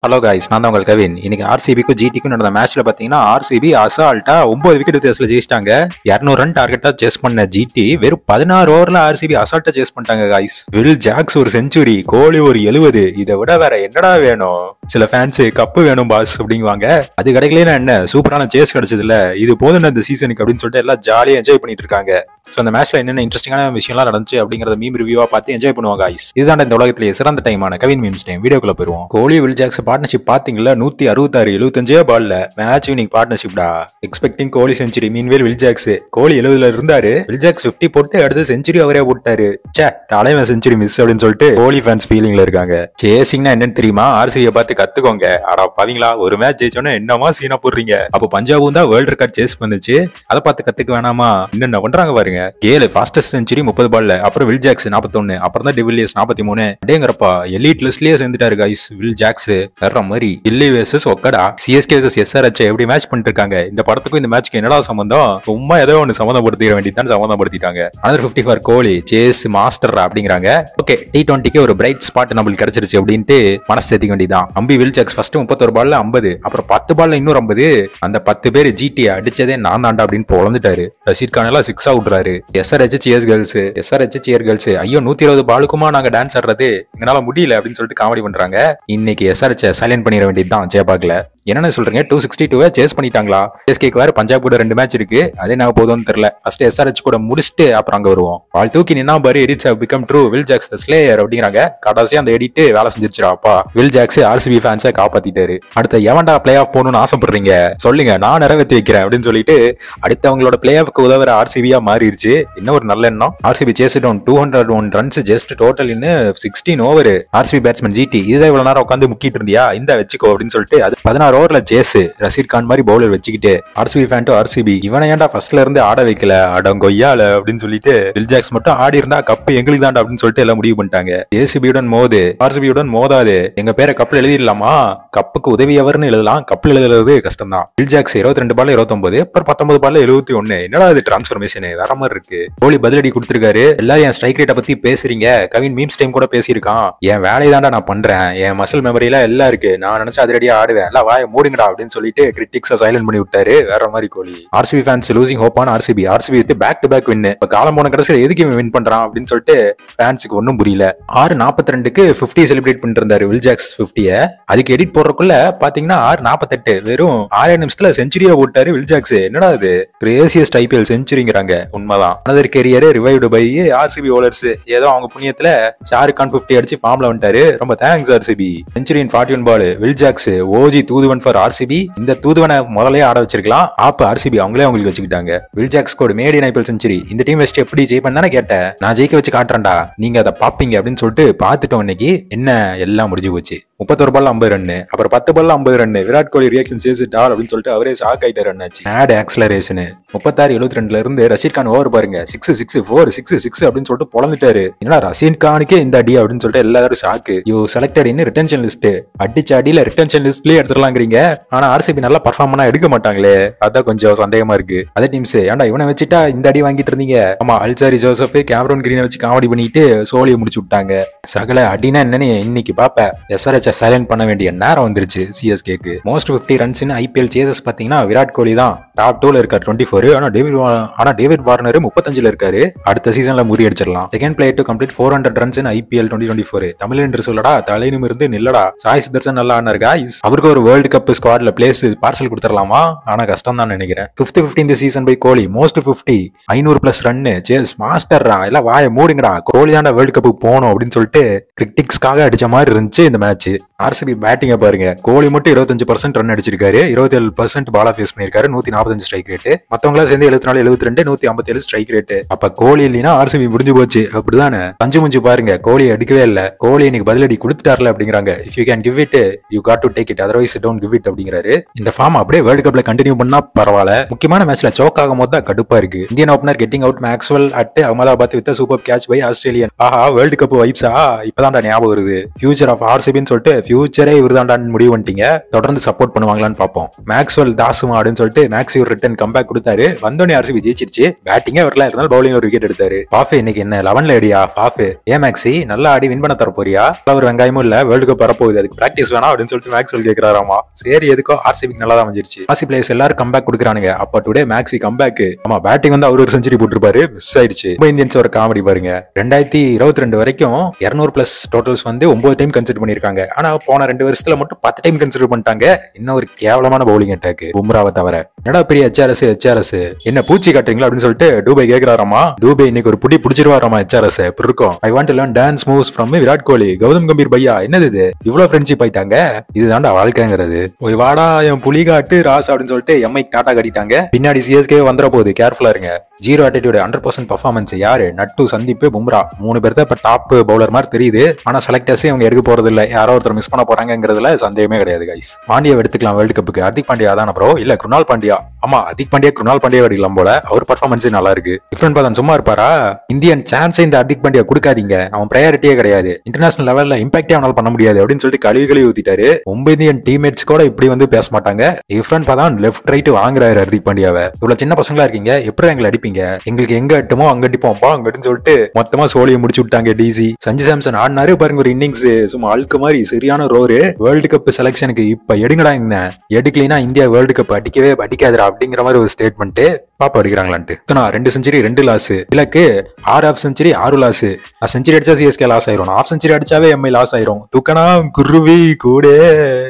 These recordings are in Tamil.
ஹலோ காய்ஸ், நான் தான் உங்கள் கவின். இன்னைக்கு ஆர்சிபிக்கும் ஜிடிக்கும் நடந்த மேட்ச்ல பாத்தீங்கன்னா ஆர்சிபி அசால்ட்டா 9 விக்கெட் வித்தியாசத்துல ஜெயிச்சிட்டாங்க. 200 ரன் டார்கெட்டா சேஸ் பண்ண ஜிடி வெறும் 16 ஓவர்ல ஆர்சிபி அசால்ட்டா சேஸ் பண்ணிட்டாங்க காய்ஸ். வில் ஜாக்ஸ் ஒரு செஞ்சுரி, கோலி ஒரு 70. இதை விட வேற என்னடா வேணும்? சில ஃபேன்ஸ் கப்பு வேணும் பாஸ் அப்படிங்குவாங்க. அது கிடைக்கலன்னா என்ன, சூப்பரான சேஸ் கிடைச்சது இல்ல, இது போதும் இந்த சீசனுக்கு அப்படின்னு சொல்லிட்டு எல்லாம் ஜாலியா என்ஜாய் பண்ணிட்டு இருக்காங்க. ஸோ அந்த மேட்ச்ல என்னென்ன இன்ட்ரெஸ்டிங்கான விஷயம்லாம் நடந்துச்சு அப்படிங்கறத மீம் ரிவ்யூவா பார்த்து என்ஜாய் பண்ணுவாங்க காய்ஸ். இதுதான் இந்த உலகத்திலேயே சிறந்த டைமான கவின் மீம்ஸ் டைம். வீடியோக்குள்ள போயிருவோம். கோலி வில் ஜாக்ஸ் பார்ட்னர்ஷிப் பாத்தீங்களா? 166 75 பால்ல மேட்ச் வினிங் பார்ட்னர்ஷிப்டா. Expecting Kohli century, meanwhile Will Jacks. Kohli 70ல இருந்தாரு, வில் ஜாக்ஸ் 50 போட்டு அடுத்து செஞ்சுரி அவரே போட்டாரு. தலைவன் செஞ்சுரி மிஸ் அப்படின்னு சொல்லிட்டு கோலி ஃபேன்ஸ் ஃபீலிங்ல இருக்காங்க. சேசிங்னா என்னன்னு தெரியுமா? ஆர்சிபியை பார்த்து கத்துக்கோங்க. ஆடா பாவீங்களா, ஒரு மேட்ச் ஜெயிச்சோன்னா என்னமா சீனா போடுறீங்க? அப்போ பஞ்சாபும் தான் வேர்ல்ட் ரெக்கார்ட் சேஸ் பண்ணுச்சு, அதை பார்த்து கத்துக்க வேணாமா? என்னென்ன பண்றாங்க பாருங்க. கேலு ஃபாஸ்டஸ்ட் செஞ்சுரி 30 பால்ல, அப்புறம் வில் ஜாக்ஸ் 41, அப்புறம் தான் டிவிலியர்ஸ் 43. அப்படிங்கிறப்பா எலீட் லிஸ்ட்லயே சேர்ந்துட்டாரு கைஸ் வில் ஜாக்ஸ். வேற மாதிரி Ghilli versus Okkada, CSK versus SRH எப்படி மேட்ச் பண்ணிட்டு இருக்காங்க. இந்த படத்துக்கும் இந்த மேட்ச்க்கு என்னடா சம்பந்தம்? சும்மா ஏதோ ஒன்று சம்மந்தப்படுத்திக்க வேண்டியதான் சம்மந்தப்படுத்திட்டாங்க. அனதர் 50 ஃபார் கோலி, சேஸ் மாஸ்டர் அப்படிங்கிறாங்க. ஓகே, T20க்கு ஒரு பிரைட் ஸ்பாட் நம்மளுக்கு கிடைச்சிருச்சு அப்படின்ட்டு மனசு தேத்திக்க வேண்டியதான். அம்பி வில் ஜாக்ஸ் ஃபர்ஸ்ட் 31 பால்ல 50, அப்புறம் 10 பால்ல இன்னொரு 50. அந்த 10 பேர் ஜிடி அடிச்சதே நான் தாண்டா அப்படின்னு பொழந்துட்டாரு. ரஷீத் கான் எல்லாம் 6 விடுறாரு. SRH cheers girls, SRH cheer girls. ஐயோ 120 பாலுக்குமா நாங்க டான்ஸ் ஆடுறது, எங்களால முடியல அப்படின்னு சொல்லிட்டு காமெடி பண்றாங்க. இன்னைக்கு எஸ்ஆர்எச் சைலண்ட் பண்ணிட வேண்டியதுதான் ஜெயபாக்ல. என்னன்னு சொல்றீங்க? 262 சேஸ் பண்ணிட்டாங்களா? சிஎஸ்கேக்கு வேற பஞ்சாப் கூட 2 மேட்ச் இருக்கு, அது என்ன போதும்னு தெரியல. ஃபர்ஸ்ட் எஸ்ஆர்எச் கூட முடிச்சுட்டு அப்புறம் அங்க வருவோம். பால் தூக்கி நின்னா பாரு, edits have become true, Will Jacks the slayer அப்படிங்கிறாங்க. கடைசியா அந்த எடிட் வேலை செஞ்சிருச்சுடாப்பா. வில் ஜாக்ஸ் ஆர்சிபி ஃபேன்ஸை காப்பாத்திட்டாரு. அடுத்த எவன்டா பிளே ஆஃப் போகணும்னு ஆசைப்படுறீங்க சொல்லுங்க, நான் நிறைவேற்றி வைக்கிறேன் அப்படின்னு சொல்லிட்டு அடுத்தவங்களோட பிளே ஆஃப்க்கு உதவுற ஆர்சிபியா மாறிடுச்சு. இன்னும் ஒரு நல்ல எண்ணம். RCB chase down 201 runs just total in 16 over. RCB batsman GT, இதை இவ்வளவு நேரம் உட்காந்து முக்கிட்டு இருந்தியா, இந்த வச்சுக்கோ அப்படின்னு சொல்லிட்டு அது 16 ஓவர்ல சேஸ். ரஷீத் கான் மாதிரி பவுலர் வச்சுக்கிட்டு ஆர்சிபி ஃபேன் டு ஆர்சிபி, இவனை ஏன்டா ஃபர்ஸ்ட்ல இருந்து ஆட வைக்கல அடங்கொய்யால அப்படின்னு சொல்லிட்டு வில் ஜாக்ஸ் மட்டும் ஆடி இருந்தா கப்பு எங்களுக்கு தாண்டா அப்படின்னு சொல்லிட்டு எல்லாம் முடிவு பண்ணிட்டாங்க. ஏசிபியுடன் மோது, ஆர்சிபியுடன் மோதாது, எங்க பேரை கப்பில் எழுதிடலாமா? கப்புக்கு உதவியவர்னு எழுதலாம், கப்பில் எழுதுறது கஷ்டம் தான். வில் ஜாக்ஸ் 22 பால்ல 29, அப்புறம் 19 பால்ல 71. என்னடா இது டிரான்ஸ்ஃபர்மேஷன் வேற மாதிரி இருக்கு. கோலி பதிலடி கொடுத்திருக்காரு. எல்லாரும் என் ஸ்ட்ரைக் ரேட்டை பத்தி பேசுறீங்க, கவின் மீம்ஸ் டைம் கூட பேசியிருக்கான். என் வேலையை தாண்டா நான் பண்றேன், என் மசில் மெமரியில எல்லாம் இருக்கு, நான் நினைச்சா அதிரடியா ஆடுவேன், எல்லாம் வாய மூடுங்கடா அப்படின்னு சொல்லிட்டு கிரிட்டிக்ஸை சைலண்ட் பண்ணி விட்டாரு. வேற மாதிரி Kohli. RCB fans losing hope on RCB. RCB with back to back win. இப்ப காலம் போன கடைசியில் எதுக்கு வின் பண்றான் அப்படின்னு சொல்லிட்டு ஃபேன்ஸுக்கு ஒன்னும் புரியல. 6:42க்கு 50 செலிப்ரேட் பண்ணிட்டு இருந்தாரு வில் ஜாக்ஸ் 50. அதுக்கு எடிட் போடுறதுக்குள்ள பாத்தீங்கன்னா 6:48 வெறும் 6 நிமிஷத்துல செஞ்சுரியா போட்டாரு வில் ஜாக்ஸ். என்னடா இது, கிரேசியஸ்ட் ஐபிஎல் செஞ்சுரிங்கிறாங்க. உண்மைதான். Another career revived by RCB bowlers. ஏதோ அவங்க புண்ணியத்துல ஷாருக் கான் 50 அடிச்சு ஃபார்ம்ல வந்துட்டாரு. ரொம்ப thanks RCB. Century in 41 ball. Will Jacks OG தூதுவன் ஃபார் ஆர்சிபி. இந்த தூதுவனை முதலே ஆட வச்சிருக்கலாம். ஆப் ஆர்சிபி அவங்களே அவங்களுக்கு வச்சுக்கிட்டாங்க. Will Jacks goat made in IPL century. இந்த டீம் வெஸ்ட் எப்படி ஜெயிப்பேன்னு தானே கேட்டேன், நான் ஜெயிக்க வச்சு காட்டுறேன்டா, நீங்க அதை பாப்பீங்க அப்படின்னு சொல்லிட்டு பாத்துட்டோம். இன்னைக்கு என்ன எல்லாம் முடிஞ்சு போச்சு. 31 பால் 50 ரன், அப்புறம் 10 ball 50 run. Virat Kohli reaction chase it all அப்படின்னு சொல்லிட்டு அவரே ஷாக் ஆயிட்டாரு. என்னாச்சு ஆட் ஆக்ஸலரேஷன். 36-72ல இருந்து ரஷீத் கான் ஓவர் பாருங்க, 6-6-4-6-6 அப்படின்னு சொல்லிட்டு பொழந்துட்டாரு. என்னடா ரஷீத் கானுக்கே இந்த அடி அப்படின்னு சொல்லிட்டு எல்லாரும் shock. You selected in retention list. அடிச்ச அடியில ரிட்டன்ஷன் லிஸ்ட்லயே எடுத்துலாங்கிறீங்க, ஆனா ஆர்சிபி நல்லா பர்ஃபார்ம் பண்ணா எடுக்க மாட்டாங்களே, அதான் கொஞ்சம் சந்தேகமா இருக்கு. அதே டீம்ஸ் ஏன்டா இவனை வச்சுட்டா இந்த அடி வாங்கிட்டு இருந்தீங்க. ஆமா, அல்சாரி ஜோசப் கேமரூன் கிரீனை வச்சு காமெடி பண்ணிட்டு சோழியை முடிச்சு விட்டாங்க. சகல அடினா என்னன்னு இன்னைக்கு பாப்ப. எஸ்ஆர்எச் சைலண்ட் பண்ண வேண்டிய நேரம் வந்துருச்சு சிஎஸ்கேக்கு. மோஸ்ட் 50 ரன்ஸ் ஐபிஎல் சேசஸ் பாத்தீங்கன்னா விராட் கோலி தான் டாப் 2ல இருக்காரு 24. ஆனா டேவிட் வார்னர் 35ல இருக்காரு. அடுத்த சீசன்ல முறியடிச்சிடலாம். Second player to complete 400 runs IPL 2024. Tamil என்று சொல்லடா, தலையினும் இருந்து நில்லடா. சாய் சுதர்சன் நல்லா ஆனாருக்கா, அவருக்கு ஒரு வேர்ல்டு கப் ஸ்குவாட்ல பிளேஸ் பார்சல் கொடுத்துடலாமா? ஆனா கஷ்டம் தான் நினைக்கிறேன். 50 இந்த season by Kohli. Most 50 500+ run chase மாஸ்டர்ரா. எல்லாம் வாய மூடுங்கடா, கோலி தான வேர்ல்டு கப் போகணும் அப்படின்னு சொல்லிட்டு கிரிட்டிக்ஸ்க்காக அடிச்ச மாதிரி இருந்துச்சு இந்த மேட்ச். ஆர்சிபி பேட்டிங்க பாருங்க, கோலி மட்டும் 25% ரன் அடிச்சிருக்காரு, 27% பாலா ஃபேஸ் பண்ணிருக்காரு, 145 ஸ்ட்ரைக் ரேட். மத்தவங்களா சேர்ந்து 74, 72, 157 ஸ்ட்ரைக் ரேட். அப்ப கோலி இல்லைன்னா ஆர்சிபி முடிஞ்சு போச்சு அப்படிதானே. பஞ்சு முஞ்சு பாருங்க, கோலி அடிக்கவே இல்ல, கோலி இன்னைக்கு பதிலடி கொடுத்துட்டார்ல அப்படிங்கிறாங்க. If you can give it you got to take it, otherwise don't give it அப்படிங்கிறாரு. இந்த ஃபார்ம் அப்படியே வேர்ல்டு கப்ல கண்டினியூ பண்ணா பரவாயில்ல. முக்கியமான மேட்ச்ல சோக் ஆகும் போது தான் கடுப்பா இருக்கு. Indian opener getting out Maxwell at Ahmedabad with super catch by Australian. ஆஹா, வேர்ல்டு கப் வைப்ஸா இப்பதான் ஞாபகம் வருது. ஃபியூச்சர் ஆஃப் ஆர்சிபின்னு சொல்லிட்டு சொல்லிட்டு ஃபியூச்சரே இவர்தாண்டான்னு முடிவு பண்ணிட்டீங்க. தொடர்ந்து சப்போர்ட் பண்ணுவாங்களான்னு பார்ப்போம். மேக்ஸ்வெல் தாசுமா அப்படின்னு சொல்லிட்டு மேக்ஸ் இவர் ரிட்டர்ன் கம்பேக் கொடுத்தாரு. வந்தோடனே ஆர்சிபி ஜெயிச்சிருச்சு. பேட்டிங்கே வரல, இருந்தாலும் பவுலிங் ஒரு விக்கெட் எடுத்தாரு. பாஃபே இன்னைக்கு என்ன 11ல அடியா பாஃபே? ஏன் மேக்ஸி நல்லா ஆடி வின் பண்ண தர போறியா? ஒரு வெங்காயமும் இல்ல, வேர்ல்டு கப் வரப்போகுது, அதுக்கு பிராக்டிஸ் வேணா அப்படின்னு சொல்லிட்டு மேக்ஸ்வெல் கேட்கிறாராமா. சரி எதுக்கோ ஆர்சிபிக்கு நல்லா தான் வந்துருச்சு. ஆர்சி பிளேயர்ஸ் எல்லாரும் கம்பேக் கொடுக்குறானுங்க. அப்ப டுடே மேக்ஸி கம்பேக். ஆமா பேட்டிங் வந்து அவர் ஒரு செஞ்சுரி போட்டுருப்பாரு, மிஸ் ஆயிடுச்சு. மும்பை இந்தியன்ஸ் ஒரு காமெடி பாருங்க. 2022 வரைக்கும் 200+ டோட்டல்ஸ் வந்து 9 டைம் கன்சிடர் பண்ணிருக்காங்க. ஆனா போன 2 வருஷத்துல மட்டும் 10 டைம் கன்சிடர் பண்ணிட்டாங்க. இன்னும் ஒரு கேவலமான பவுலிங் அட்டாக் பும்ராவை தவிர. என்னடா பெரிய HRS என்ன பூச்சி காட்டுறீங்களா அப்படின்னு சொல்லிட்டு டூபை கேக்குறாராமா. டூபை இன்னைக்கு ஒரு புடி புடிச்சிருவாராமா HRS. எப்படி இருக்கும்? I want to learn dance moves from Virat Kohli. Gautam Gambhir பையா என்னது இது? இவ்வளவு ஃப்ரெண்ட்ஷிப் ஆயிட்டாங்க. இதுதான்டா வாழ்க்கைங்கிறது. ஒரு வாடா என் புலி காட்டு ராஸ் அப்படின்னு சொல்லிட்டு எம்ஐ டாட்டா கட்டிட்டாங்க. பின்னாடி சிஎஸ்கே வந்துற போகுது, கேர்ஃபுல்லா இருங்க. ஜீரோ ஆட்டிடியூட் 100% பர்ஃபார்மன்ஸ் யாரு? நட்டு, சந்தீப், பும்ரா 3 பேர் தான் இப்ப டாப் பவுலர் மாதிரி தெரியுது. ஆனா செலக்டர்ஸ் இவங்க எடுக்க போறது இல்ல. யாரோ ஒருத்தர் மிஸ் பண்ண போறாங்கிறதுல சந்தேகமே கிடையாது கைஸ். பாண்டியா எடுத்துக்கலாம் வேர்ல்டு கப்புக்கு. ஹர்திக் பாண்டியா தானே ப்ரோ? இல்ல குருணால் பாண்டியா. ஆமா ஹர்திக் பாண்டியா குருணால் பாண்டியா எடுக்கலாம் போல. அவர் பர்ஃபார்மன்ஸே நல்லா இருக்கு. டிஃபரண்ட் பார்த்தா சும்மா இருப்பாரா? இந்தியன் சான்ஸே இந்த ஹர்திக் பாண்டியா கொடுக்காதீங்க. அவன் ப்ரையாரிட்டியே கிடையாது. இன்டர்நேஷனல் லெவல்ல இம்பாக்டே அவனால பண்ண முடியாது அப்படின்னு சொல்லிட்டு கழுவி ஊத்திட்டாரு. மும்பை இந்தியன் டீம்மேட்ஸ் கூட இப்படி வந்து பேச மாட்டாங்க. டிஃபரண்ட் பார்த்தா லெஃப்ட் ரைட் வாங்குறாரு ஹர்திக் பாண்டியாவை. இவ்வளவு சின்ன பசங்களா இருக்கீங்க, எப்படி எங்களை அடிப்பீங்க? எங்களுக்கு எங்க அட்டுமோ அங்க அடிப்போம்பா அங்கன்னு சொல்லிட்டு மொத்தமா சோழியை முடிச்சு விட்டாங்க டிசி. சஞ்சு சாம்சன் ஆடினாரு பாருங்க ஒரு இன்னிங்ஸ், சும்மா அழுக்கு மாதிரி சரியான ரோரு. வேர்ல்டு கப் செலக்ஷனுக்கு இப்ப எடுங்கடா, என்ன எடுக்கலைன்னா இந்தியா வேர்ல்டு கப் அடிக்கவே அடிக்காதுடா அப்படிங்கிற மாதிரி ஒரு ஸ்டேட்மெண்ட். பாப்பா அடிக்கிறாங்களான்ட்டு 2 செஞ்சுரி 2 லாஸ். இலக்கு 6 ஆஃப் செஞ்சுரி 6 லாஸ். நான் செஞ்சுரி அடிச்சா சிஎஸ்கே லாஸ் ஆயிரும், ஆஃப் செஞ்சுரி அடிச்சாவே எம்ஐ லாஸ் ஆயிரும். தூக்கனா குருவி கூட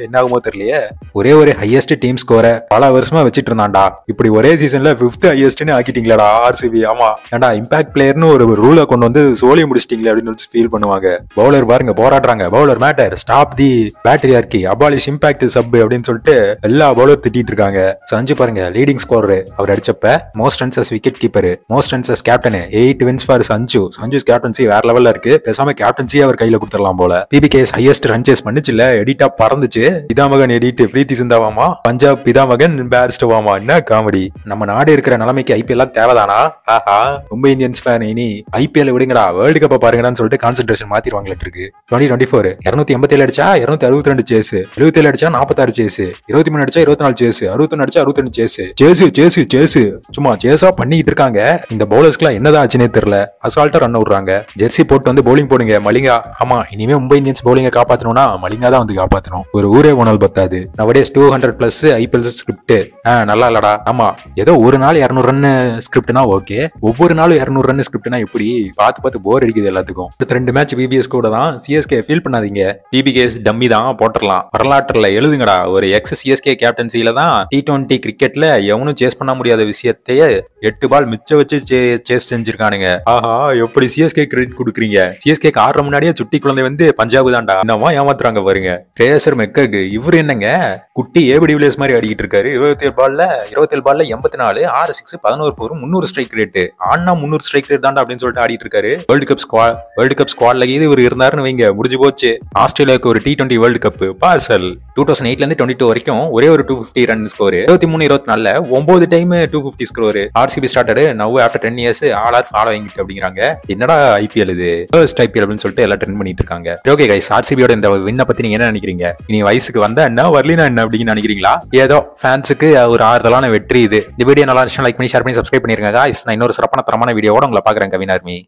என்ன ஆகுமோ தெரியலையே. ஒரே ஒரு ஹையஸ்ட் டீம் ஸ்கோரை பல வருஷமா வச்சிட்டு இருந்தான்டா. இப்படி ஒரே சீசன்ல 5th ஹையஸ்ட்னு ஆக்கிட்டீங்களாடா ஆர்சிபி. ஆமா ஏன்டா இம்பாக்ட் பிளேயர்னு ஒரு ரூலை கொண்டு வந்து சோழி முடிச்சிட்டீங்களே அப்படின்னு ஃபீல் பண்ணுவாங்க. பவுலர் பாருங்க போராடுறாங்க. Bowler matter, stop the patriarchy, abolish impact sub அப்படின்னு சொல்லிட்டு எல்லா பவுலர் திட்டிட்டு இருக்காங்க. சஞ்சு பாருங்க லீடிங் ஸ்கோர் அவர் அடிச்சப்ப. Most runs as wicket keeper, most runs as captain, 8 wins for Sanju. Sanju's captaincy வேற லெவல்ல இருக்கு. பேசாம கேப்டன்சி அவர் கையில கொடுத்துடலாம் போல. பிபிகேஎஸ் ஹையஸ்ட் ரன் சேஸ் பண்ணுச்சு இல்ல, எடிட்டா பறந்துச்சு. பிதாமகன் எடிட் பிரீத்தி சிந்தாவாமா, பஞ்சாப் பிதாமகன் பேர்ஸ்டவாமா. என்ன காமெடி. நம்ம நாடு இருக்கிற நிலைமைக்கு ஐபிஎல் தேவைதானா? ஆஹா மும்பை இந்தியன்ஸ் ஃபேன் இனி ஐபிஎல் விடுங்கடா, வேர்ல்டு கப்பை பாருங்கடான்னு சொல்லிட்டு கான்சென்ட்ரேஷன் மாத்திடுவாங்களாட்டு இருக்கு. 2024 287 அடிச்சா 262 சேஸ், 77 அடிச்சா 46 சேஸ், 23 அடிச்சா 24 சேஸ், 61 அடிச்சா 62 சேஸ். சேஸ் சும்மா சேஸா பண்ணிட்டு இருக்காங்க. இந்த பவுலர்ஸ்க்குலாம் என்னதான் ஆச்சுனே தெரியல. அசால்ட்டா ரன் விடுறாங்க. ஜெர்சி போட்டு வந்து பவுலிங் போடுங்க மலிங்கா. ஆமா இனிமே மும்பை இந்தியன்ஸ் பவுலிங்க காப்பாத்தணும்னா மலிங்கா தான் வந்து காப்பாத்தணும். ஒரு ஊரே போனால் பத்தாது. நவடேஸ் 200+ ஐபிஎல் ஸ்கிரிப்ட் நல்லா இல்லடா. ஆமா ஏதோ ஒரு நாள் 200 ரன் ஸ்கிரிப்ட்னா ஓகே, ஒவ்வொரு நாளும் 200 ரன் ஸ்கிரிப்ட்னா எப்படி? பார்த்து போர் அடிக்குது எல்லாத்துக்கும். 2 மேட்ச் பிபிஎஸ் கூட தான். சிஎஸ்கே ஃபீல் பண்ணாதீங்க, பிபிகேஎஸ் டம்மி தான், போட்டுடலாம். வரலாற்றுல எழுதுங்கடா. ஒரு எக்ஸ் சிஎஸ்கே கேப்டன்சில தான் T20 கிரிக்கெட்ல எவனும் சேஸ் பண்ண முடியாத விஷயத்தையே 8 பால் மிச்சம் வச்சு சேஸ் செஞ்சிருக்கானுங்க. ஆஹா எப்படி சிஎஸ்கே கிரெடிட் கொடுக்குறீங்க? சிஎஸ்கே ஆடுற முன்னாடியே சுட்டி குழந்தை வந்து பஞ்சாப் தான்டா. என்னமா ஏமாத்துறாங்க பாருங்க. ரேசர் மெக்கர்க் இவரு என்னங்க குட்டி ஏபி டிவிலியர்ஸ் மாதிரி ஆடிக்கிட்டு இருக்காரு. 27 பால்ல 84, 6 6 11 4 300 ஸ்ட்ரைக் ரேட். ஆனா 300 ஸ்ட்ரைக் ரேட் தான்டா அப்படின்னு சொல்லிட்டு ஆடிட்டு இருக்காரு. வேர்ல்டு கப் ஸ்குவாட்ல இவர் இருந்தாருன்னு வைங்க, முடிஞ்சு போச்சு. ஆஸ்திரேலியாவுக்கு ஒரு T20 வேர்ல்டு கப் பார்சல். 2008ல இருந்து 22 வரைக்கும் ஒரே ஒரு 250 run score. 23-24 9 time 250 score. RCB starter now after 10 years all are following அப்படிங்கிறாங்க. என்னடா ஐபிஎல் இது, ஃபர்ஸ்ட் ஐபிஎல் அப்படின்னு சொல்லிட்டு எல்லாம் ட்ரெண்ட் பண்ணிட்டு இருக்காங்க. ஓகே கைஸ், ஆர்சிபியோட இந்த வின்னை பத்தி நீங்க என்ன நினைக்கிறீங்க? இனி வயசுக்கு வந்தா என்ன, வரலினா என்ன அப்படின்னு நினைக்கிறீங்களா? ஏதோ ஃபேன்ஸுக்கு ஒரு ஆறுதலான வெற்றி இது. இந்த வீடியோ நல்லா லைக் பண்ணி ஷேர் பண்ணி சப்ஸ்கிரைப் பண்ணிருங்க. நான் இன்னொரு சிறப்பான தரமான வீடியோவோட உங்களை பாக்குறேன். கவின் ஆர்மி.